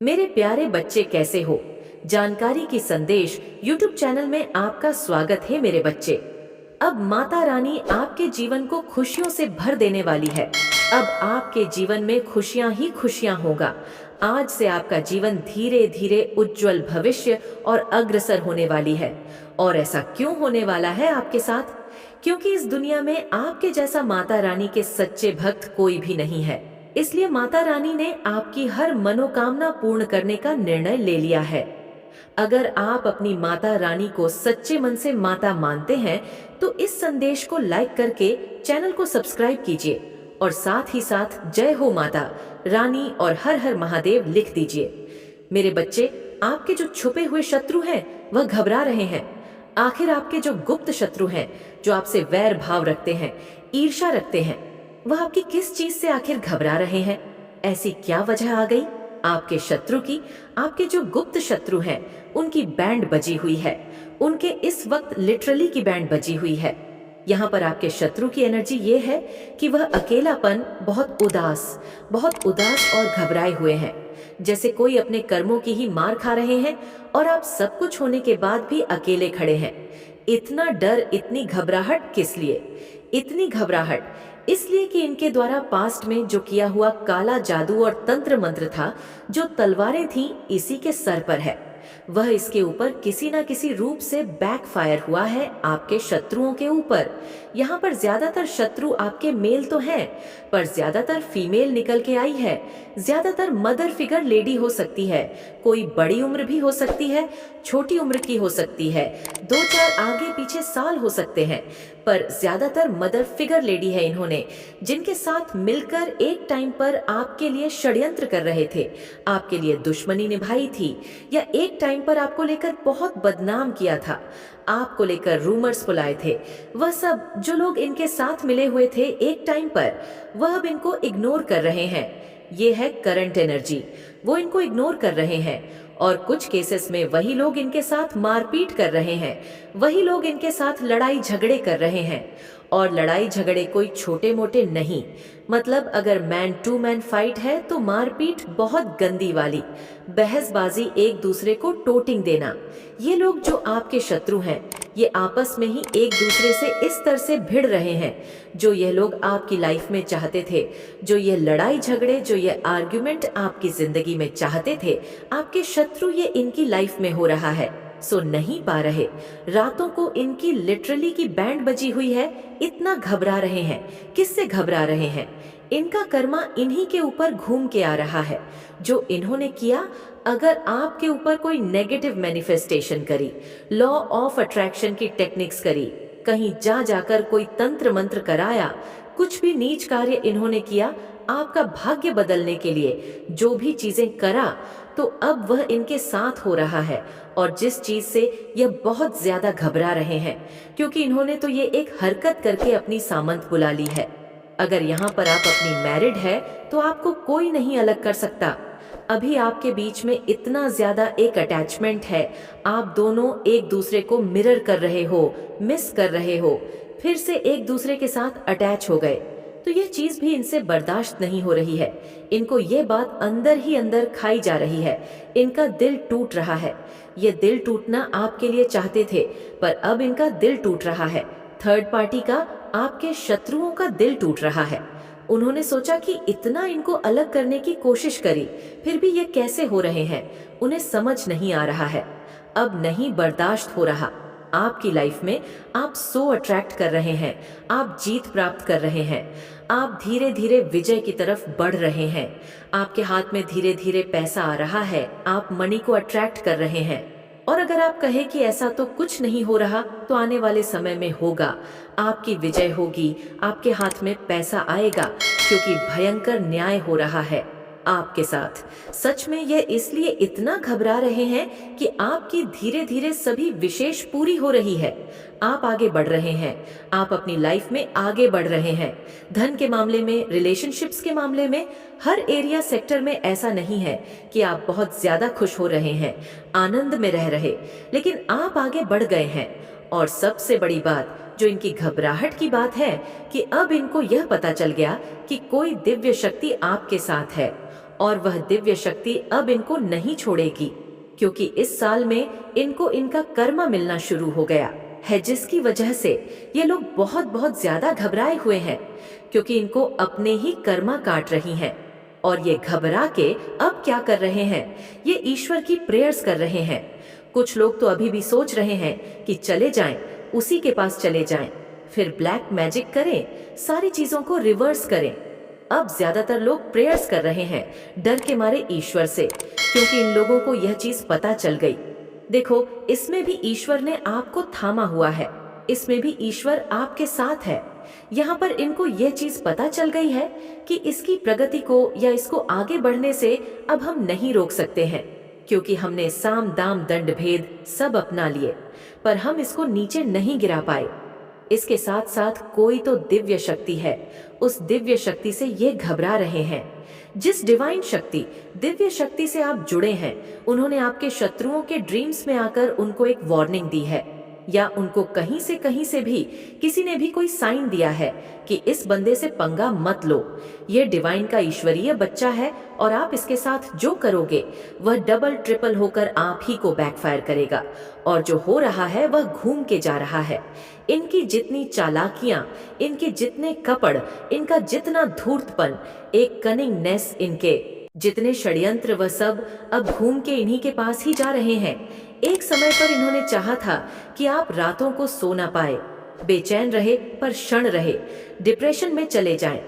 मेरे प्यारे बच्चे कैसे हो। जानकारी की संदेश यूट्यूब चैनल में आपका स्वागत है मेरे बच्चे। अब माता रानी आपके जीवन को खुशियों से भर देने वाली है। अब आपके जीवन में खुशियां ही खुशियां होगा। आज से आपका जीवन धीरे धीरे उज्जवल भविष्य और अग्रसर होने वाली है। और ऐसा क्यों होने वाला है आपके साथ? क्योंकि इस दुनिया में आपके जैसा माता रानी के सच्चे भक्त कोई भी नहीं है। इसलिए माता रानी ने आपकी हर मनोकामना पूर्ण करने का निर्णय ले लिया है। अगर आप अपनी माता रानी को सच्चे मन से माता मानते हैं तो इस संदेश को लाइक करके चैनल को सब्सक्राइब कीजिए और साथ ही साथ जय हो माता रानी और हर हर महादेव लिख दीजिए। मेरे बच्चे, आपके जो छुपे हुए शत्रु हैं वह घबरा रहे हैं। आखिर आपके जो गुप्त शत्रु हैं, जो आपसे वैर भाव रखते हैं, ईर्ष्या रखते हैं, वह आपकी किस चीज से आखिर घबरा रहे हैं? ऐसी क्या वजह आ गई? आपके शत्रु की, आपके जो गुप्त शत्रु हैं उनकी बैंड बजी हुई है। उनके इस वक्त लिटरली की बैंड बजी हुई है। यहाँ पर आपके शत्रु की एनर्जी ये है कि वह अकेलापन, बहुत उदास और घबराए हुए हैं। जैसे कोई अपने कर्मों की ही मार खा रहे हैं और आप सब कुछ होने के बाद भी अकेले खड़े हैं। इतना डर, इतनी घबराहट किस लिए? इतनी घबराहट इसलिए कि इनके द्वारा पास्ट में जो किया हुआ काला जादू और तंत्र मंत्र था, जो तलवारें थीं, इसी के सर पर है। वह इसके ऊपर किसी न किसी रूप से बैकफायर हुआ है आपके शत्रुओं के ऊपर। यहाँ पर ज्यादातर शत्रु आपके मेल तो हैं, पर ज्यादातर फीमेल निकल के आई है। ज्यादातर मदर फिगर लेडी हो सकती है, कोई बड़ी उम्र भी हो सकती है, छोटी उम्र की हो सकती है, 2-4 आगे पीछे साल हो सकते हैं, पर ज्यादातर मदर फिगर लेडी है इन्होंने, जिनके साथ मिलकर एक टाइम पर आपके लिए षड्यंत्र कर रहे थे, आपके लिए दुश्मनी निभाई थी, या एक टाइम पर आपको लेकर बहुत बदनाम किया था, आपको लेकर रूमर्स फुलाए थे। वह सब जो लोग इनके साथ मिले हुए थे एक टाइम पर, वह अब इनको इग्नोर कर रहे हैं। ये है करंट एनर्जी। वो इनको इग्नोर कर रहे हैं और कुछ केसेस में वही लोग इनके साथ मारपीट कर रहे हैं, वही लोग इनके साथ लड़ाई झगड़े कर रहे हैं। और लड़ाई झगड़े कोई छोटे मोटे नहीं, मतलब अगर मैन टू मैन फाइट है तो मारपीट बहुत गंदी वाली, बहसबाजी, एक दूसरे को टोटिंग देना। ये लोग जो आपके शत्रु हैं, ये आपस में ही एक दूसरे से इस तरह से भिड़ रहे हैं। जो ये लोग आपकी लाइफ में चाहते थे, जो ये लड़ाई झगड़े, जो ये आर्ग्यूमेंट आपकी जिंदगी में चाहते थे, आपके शत्रु ये इनकी लाइफ में हो रहा है, सो नहीं पा रहे। रातों को इनकी लिटरली की बैंड बजी हुई है, इतना घबरा रहे हैं। किससे घबरा रहे हैं? इनका कर्मा इन्हीं के ऊपर घूम के आ रहा है। जो इन्होंने किया, अगर आपके ऊपर कोई नेगेटिव मैनिफेस्टेशन करी, लॉ ऑफ अट्रैक्शन की टेक्निक्स करी, कहीं जा जाकर कोई तंत्र मंत्र कराया, कुछ भी नीच कार्य इन्होंने किया आपका भाग्य बदलने के लिए, जो भी चीजें करा, तो अब वह इनके साथ हो रहा है। और जिस चीज से यह बहुत ज्यादा घबरा रहे हैं, क्योंकि इन्होंने तो ये एक हरकत करके अपनी सामंत बुला ली है। अगर यहाँ पर आप अपनी मैरिड है तो आपको कोई नहीं अलग कर सकता। अभी आपके बीच में इतना ज्यादा एक अटैचमेंट है, आप दोनों एक दूसरे को मिरर कर रहे हो, मिस कर रहे हो, फिर से एक दूसरे के साथ अटैच हो गए। तो यह चीज भी इनसे बर्दाश्त नहीं हो रही है। इनको ये बात अंदर ही अंदर खाई जा रही है। इनका दिल टूट रहा है। ये दिल टूटना आपके लिए चाहते थे, पर अब इनका दिल टूट रहा है। थर्ड पार्टी का, आपके शत्रुओं का दिल टूट रहा है। उन्होंने सोचा कि इतना इनको अलग करने की कोशिश करी, फिर भी ये कैसे हो रहे हैं, उन्हें समझ नहीं आ रहा है। अब नहीं बर्दाश्त हो रहा। आपकी लाइफ में आप सो अट्रैक्ट कर रहे हैं, आप जीत प्राप्त कर रहे हैं, आप धीरे धीरे विजय की तरफ बढ़ रहे हैं। आपके हाथ में धीरे धीरे पैसा आ रहा है, आप मनी को अट्रैक्ट कर रहे हैं। और अगर आप कहें कि ऐसा तो कुछ नहीं हो रहा, तो आने वाले समय में होगा। आपकी विजय होगी, आपके हाथ में पैसा आएगा, क्योंकि भयंकर न्याय हो रहा है आपके साथ। सच में यह इसलिए इतना घबरा रहे हैं कि आपकी धीरे धीरे सभी विशेष पूरी हो रही है। आप आगे बढ़ रहे हैं, आप अपनी लाइफ में आगे बढ़ रहे हैं। धन के मामले में, रिलेशनशिप्स के मामले में, हर एरिया सेक्टर में ऐसा नहीं है कि आप बहुत ज्यादा खुश हो रहे हैं, आनंद में रह रहे, लेकिन आप आगे बढ़ गए हैं। और सबसे बड़ी बात जो इनकी घबराहट की बात है कि अब इनको यह पता चल गया कि कोई दिव्य शक्ति आपके साथ है और वह दिव्य शक्ति अब इनको नहीं छोड़ेगी, क्योंकि इस साल में इनको इनका कर्मा मिलना शुरू हो गया है, जिसकी वजह से ये लोग बहुत बहुत ज्यादा घबराए हुए हैं, क्योंकि इनको अपने ही कर्मा काट रही हैं। और ये घबरा के अब क्या कर रहे हैं, ये ईश्वर की प्रेयर्स कर रहे हैं। कुछ लोग तो अभी भी सोच रहे हैं कि चले जाएं, उसी के पास चले जाएं, फिर ब्लैक मैजिक करें, सारी चीजों को रिवर्स करें। अब ज्यादातर लोग प्रेयर्स कर रहे हैं डर के मारे ईश्वर से, क्योंकि इन लोगों को यह चीज पता चल गई। देखो, इसमें भी ईश्वर ने आपको थामा हुआ है, इसमें भी ईश्वर आपके साथ है। यहाँ पर इनको यह चीज पता चल गई है कि इसकी प्रगति को या इसको आगे बढ़ने से अब हम नहीं रोक सकते हैं, क्योंकि हमने साम दाम दंड भेद सब अपना लिए, पर हम इसको नीचे नहीं गिरा पाए। इसके साथ साथ कोई तो दिव्य शक्ति है, उस दिव्य शक्ति से ये घबरा रहे हैं। जिस डिवाइन शक्ति, दिव्य शक्ति से आप जुड़े हैं, उन्होंने आपके शत्रुओं के ड्रीम्स में आकर उनको एक वार्निंग दी है, या उनको कहीं से भी किसी ने भी कोई साइन दिया है कि इस बंदे से पंगा मत लो। ये डिवाइन का ईश्वरीय बच्चा है और आप इसके साथ जो करोगे वह डबल ट्रिपल होकर आप ही को बैकफायर करेगा। और जो हो रहा है वह घूम के जा रहा है। इनकी जितनी चालाकियां, इनके जितने कपड़, इनका जितना धूर्तपन, एक कनिंगनेस, इनके जितने षड्यंत्र, वह सब अब घूम के इन्हीं के पास ही जा रहे हैं। एक समय पर इन्होंने चाहा था कि आप रातों को सो ना पाए, बेचैन रहे, पर क्षण रहे, डिप्रेशन में चले जाएं।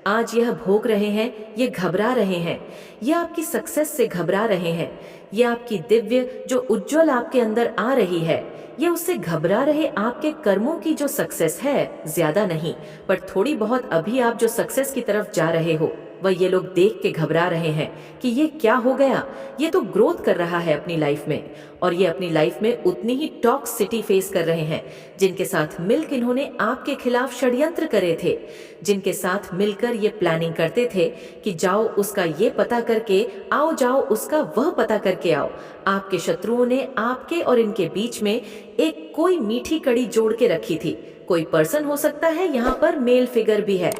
आज यह भोग रहे हैं, ये घबरा रहे हैं, ये आपकी सक्सेस से घबरा रहे हैं, ये आपकी दिव्य जो उज्जवल आपके अंदर आ रही है, ये उससे घबरा रहे। आपके कर्मों की जो सक्सेस है, ज्यादा नहीं पर थोड़ी बहुत अभी आप जो सक्सेस की तरफ जा रहे हो, वह ये लोग देख के घबरा रहे हैं कि ये क्या हो गया। ये तो ग्रोथ कर रहा है अपनी लाइफ में, और ये अपनी लाइफ में उतनी ही टॉक्सिसिटी फेस कर रहे हैं जिनके साथ मिलकर इन्होंने आपके खिलाफ षड्यंत्र करे थे, जिनके साथ मिलकर ये प्लानिंग करते थे कि जाओ उसका ये पता करके आओ, जाओ उसका वह पता करके आओ। आपके शत्रुओं ने आपके और इनके बीच में एक कोई मीठी कड़ी जोड़ के रखी थी। कोई पर्सन हो सकता है, यहाँ पर मेल फिगर भी है।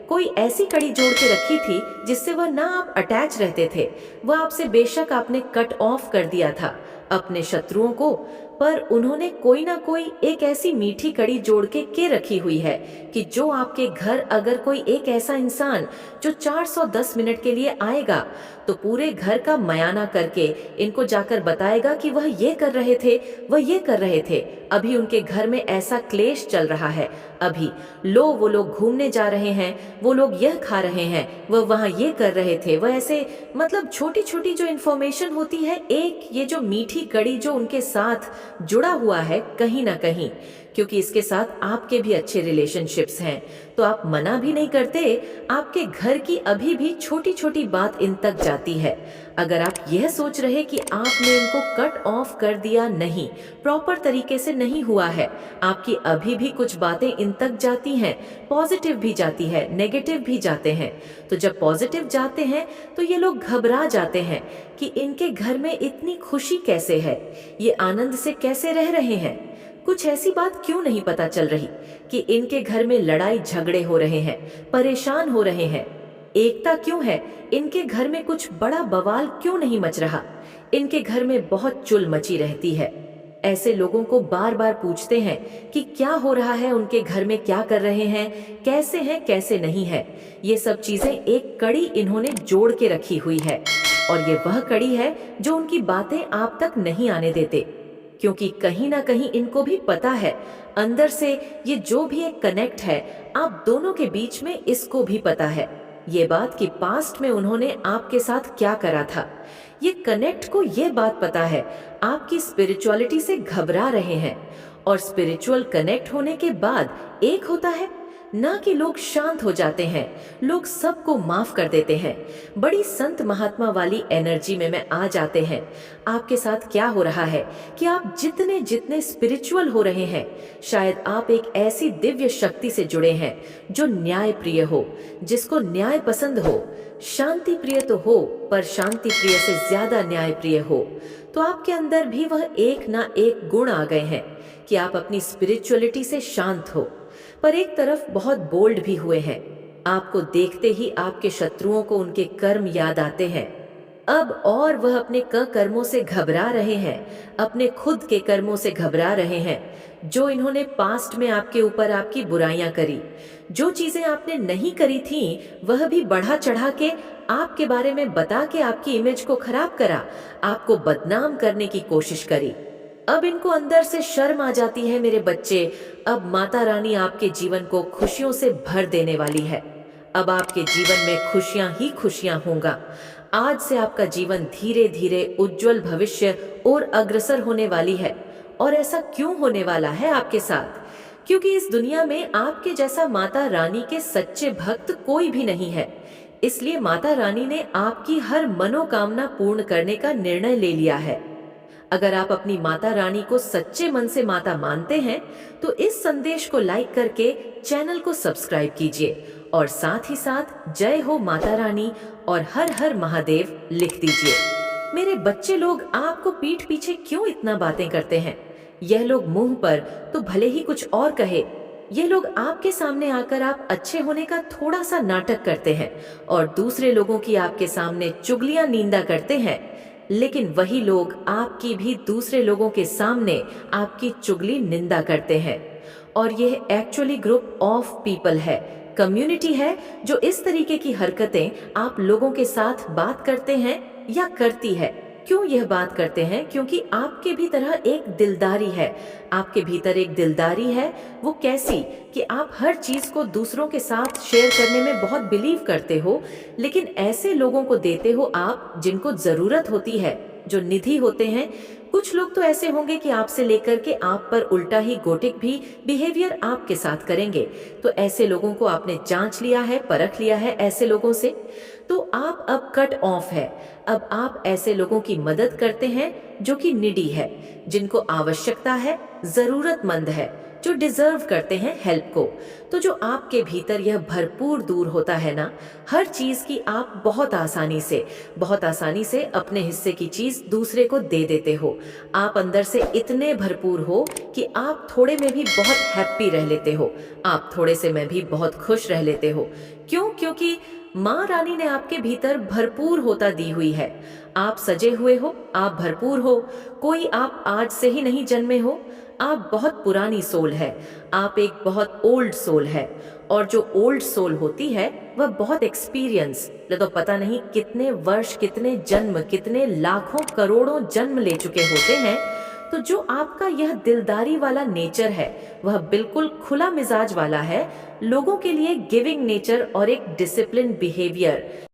कोई ऐसी कड़ी जोड़ के रखी थी जिससे वह ना आप अटैच रहते थे, वह आपसे बेशक आपने कट ऑफ कर दिया था अपने शत्रुओं को, पर उन्होंने कोई ना कोई एक ऐसी मीठी कड़ी जोड़ के रखी हुई है कि जो आपके घर अगर कोई एक ऐसा इंसान जो 410 मिनट के लिए आएगा तो पूरे घर का मयाना करके इनको जाकर बताएगा कि वह ये कर रहे थे, वह ये कर रहे थे, अभी उनके घर में ऐसा क्लेश चल रहा है, अभी वो लोग घूमने जा रहे हैं, वो लोग यह खा रहे हैं, वह वहाँ ये कर रहे थे, वह ऐसे, मतलब छोटी छोटी जो इन्फॉर्मेशन होती है, एक ये जो मीठी कड़ी जो उनके साथ जुड़ा हुआ है कहीं ना कहीं, क्योंकि इसके साथ आपके भी अच्छे रिलेशनशिप्स हैं, तो आप मना भी नहीं करते। आपके घर की अभी भी छोटी छोटी बात इन तक जाती है। अगर आप यह सोच रहे कि आपने इनको कट ऑफ कर दिया, नहीं, प्रॉपर तरीके से नहीं हुआ है, आपकी अभी भी कुछ बातें इन तक जाती हैं, पॉजिटिव भी जाती है, नेगेटिव भी जाते हैं। तो जब पॉजिटिव जाते हैं तो ये लोग घबरा जाते हैं कि इनके घर में इतनी खुशी कैसे है, ये आनंद से कैसे रह रहे हैं। कुछ ऐसी बात क्यों नहीं पता चल रही कि इनके घर में लड़ाई झगड़े हो रहे हैं, परेशान हो रहे हैं, एकता क्यों है, इनके घर में कुछ बड़ा बवाल क्यों नहीं मच रहा, इनके घर में बहुत चुल मची रहती है। ऐसे लोगों को बार बार पूछते हैं कि क्या हो रहा है उनके घर में, क्या कर रहे हैं, कैसे नहीं है। ये सब चीजें एक कड़ी इन्होंने जोड़ के रखी हुई है, और ये वह कड़ी है जो उनकी बातें आप तक नहीं आने देते, क्योंकि कहीं ना कहीं इनको भी पता है अंदर से ये जो भी एक कनेक्ट है आप दोनों के बीच में, इसको भी पता है ये बात कि पास्ट में उन्होंने आपके साथ क्या करा था। ये कनेक्ट को ये बात पता है आपकी स्पिरिचुअलिटी से घबरा रहे हैं, और स्पिरिचुअल कनेक्ट होने के बाद एक होता है ना कि लोग शांत हो जाते हैं, लोग सबको माफ कर देते हैं, बड़ी संत महात्मा वाली एनर्जी में आ जाते हैं। आपके साथ क्या हो रहा है कि आप जितने जितने स्पिरिचुअल हो रहे हैं, शायद आप एक ऐसी दिव्य शक्ति से जुड़े हैं जो न्याय प्रिय हो, जिसको न्याय पसंद हो, शांति प्रिय तो हो पर शांति प्रिय से ज्यादा न्याय प्रिय हो। तो आपके अंदर भी वह एक ना एक गुण आ गए हैं कि आप अपनी स्पिरिचुअलिटी से शांत हो, पर एक तरफ बहुत बोल्ड भी हुए हैं आपको देखते ही आपके शत्रुओं को उनके कर्म याद आते हैं अब, और वह अपने कर्मों से घबरा रहे हैं, अपने खुद के कर्मों से घबरा रहे हैं, जो इन्होंने पास्ट में आपके ऊपर आपकी बुराइयां करी, जो चीजें आपने नहीं करी थीं, वह भी बढ़ा चढ़ा के आपके बारे में बता के आपकी इमेज को खराब करा, आपको बदनाम करने की कोशिश करी। अब इनको अंदर से शर्म आ जाती है मेरे बच्चे। अब माता रानी आपके जीवन को खुशियों से भर देने वाली है। अब आपके जीवन में खुशियां ही खुशियां होंगा। आज से आपका जीवन धीरे धीरे उज्जवल भविष्य और अग्रसर होने वाली है। और ऐसा क्यों होने वाला है आपके साथ? क्योंकि इस दुनिया में आपके जैसा माता रानी के सच्चे भक्त कोई भी नहीं है। इसलिए माता रानी ने आपकी हर मनोकामना पूर्ण करने का निर्णय ले लिया है। अगर आप अपनी माता रानी को सच्चे मन से माता मानते हैं तो इस संदेश को लाइक करके चैनल को सब्सक्राइब कीजिए और साथ ही साथ जय हो माता रानी और हर हर महादेव लिख दीजिए। मेरे बच्चे लोग आपको पीठ पीछे क्यों इतना बातें करते हैं? यह लोग मुंह पर तो भले ही कुछ और कहे, ये लोग आपके सामने आकर आप अच्छे होने का थोड़ा सा नाटक करते हैं और दूसरे लोगों की आपके सामने चुगलियां निंदा करते हैं, लेकिन वही लोग आपकी भी दूसरे लोगों के सामने आपकी चुगली निंदा करते हैं। और यह एक्चुअली ग्रुप ऑफ पीपल है, कम्युनिटी है, जो इस तरीके की हरकतें आप लोगों के साथ बात करते हैं या करती है। क्यों यह बात करते हैं? क्योंकि आपके भी तरह एक दिलदारी है, आपके भीतर एक दिलदारी है। वो कैसी कि आप हर चीज को दूसरों के साथ शेयर करने में बहुत बिलीव करते हो, लेकिन ऐसे लोगों को देते हो आप जिनको जरूरत होती है, जो निधि होते हैं। कुछ लोग तो ऐसे होंगे कि आपसे लेकर के आप पर उल्टा ही गोटिक भी बिहेवियर आपके साथ करेंगे। तो ऐसे लोगों को आपने जांच लिया है, परख लिया है ऐसे लोगों से, तो आप अब कट ऑफ है। अब आप ऐसे लोगों की मदद करते हैं जो कि निडी है, जिनको आवश्यकता है, जरूरतमंद है, जो डिजर्व करते हैं हेल्प को। तो जो आपके भीतर यह भरपूर दूर होता है ना, हर चीज की आप बहुत आसानी से अपने हिस्से की चीज दूसरे को दे देते हो। आप अंदर से इतने भरपूर हो कि आप थोड़े में भी बहुत हैप्पी रह लेते हो, आप थोड़े से में भी बहुत खुश रह लेते हो। क्यों? क्योंकि माँ रानी ने आपके भीतर भरपूर होता दी हुई है। आप सजे हुए हो, आप भरपूर हो। कोई आप आज से ही नहीं जन्मे हो, आप बहुत पुरानी सोल है, आप एक बहुत ओल्ड सोल है। और जो ओल्ड सोल होती है वह बहुत एक्सपीरियंस, तो पता नहीं कितने वर्ष, कितने जन्म, कितने लाखों करोड़ों जन्म ले चुके होते हैं। तो जो आपका यह दिलदारी वाला नेचर है वह बिल्कुल खुला मिजाज वाला है, लोगों के लिए गिविंग नेचर और एक डिसिप्लिन बिहेवियर,